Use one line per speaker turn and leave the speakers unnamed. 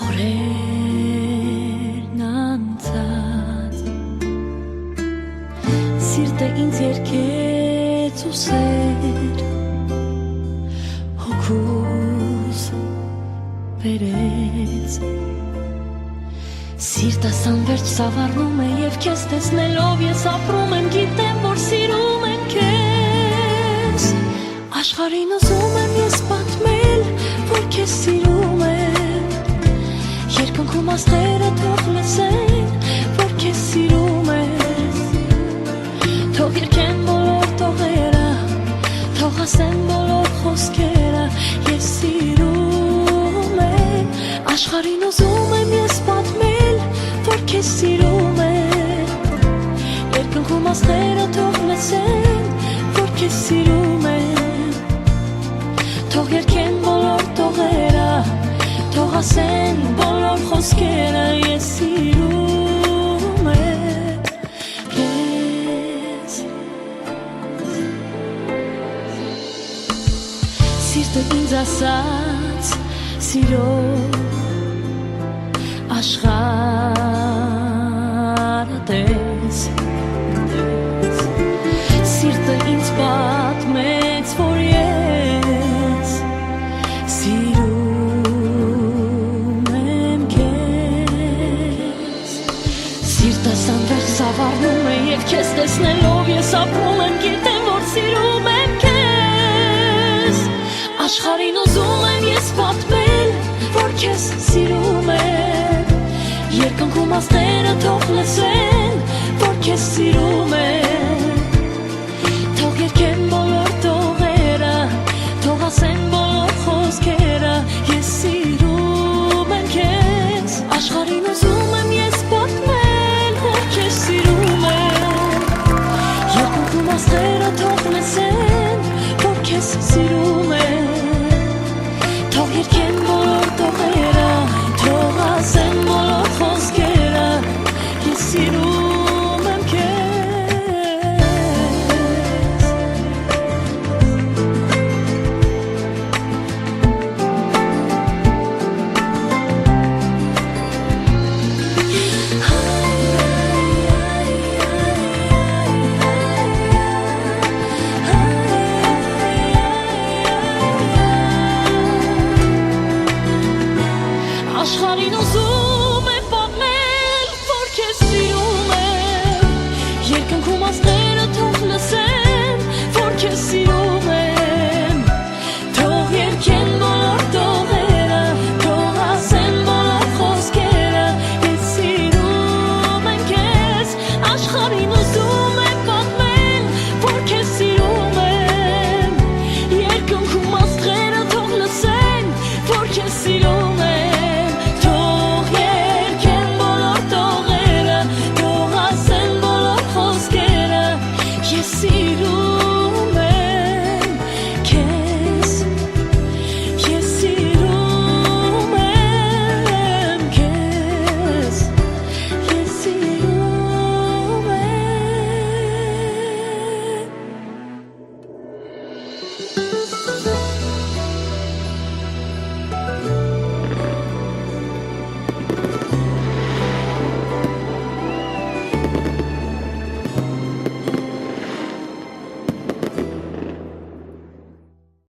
Օրերն անցած Սիրտը ինձ երկեց ու սեր Հոգուս բերեց Սիրտս անվերջ սավառնում է և քեզ տեսնելով ես ապրում եմ Գիտեմ, որ սիրում եմ քեզ Աշխարհին ուզում եմ ես պատմել, որ քեզ սիրում եմ Երկնքում աստղերը թող լսեն, որ քեզ սիրում ես Թող երգեն բոլոր տողերը, թող ասեն բոլոր խոսքերը Ես սիրում եմ Աշխարհին ուզում եմ ես պատմել, որ քեզ սիրում եմ Երկնքում աստղերը թող լսեն, որ քեզ սիրում եմ Թող երգեն բոլոր տողերը, թող ասեն բոլոր խոսքերը Ես սիրում եմ Ես Սիրտը ինձ ասաց սիրո աշխարհը տես Սիրտը ինձ պատմեց, որ ես սիրում եմ քեզ Սիրտս անվերջ սավառնում է և քեզ տեսնելով ես ապրում եմ Գիտեմ, որ սիրում եմ քեզ Աշխարհին ուզում եմ ես պատմել, որ քեզ սիրում եմ Երկնքում աստղերը թող լսեն, որ քեզ սիրում եմ Թող երգեն բոլոր տողերը, թող ասեն բոլոր խոսքերը Ես սիրում եմ քեզ Աշխարհին ուզում եմ ես պատմել, որ քեզ սիրում եմ Երկնքում աստղերը թող լսեն, որ քեզ սիրում եմ Թող երգեն բոլոր տողերը, թող ասեն բոլոր խոսքերը Ես սիրում եմ քեզ Աշխարհին ուզում եմ պատմել, որ քեզ սիրում եմ Երկնքում աստղերը թող լսեն, որ քեզ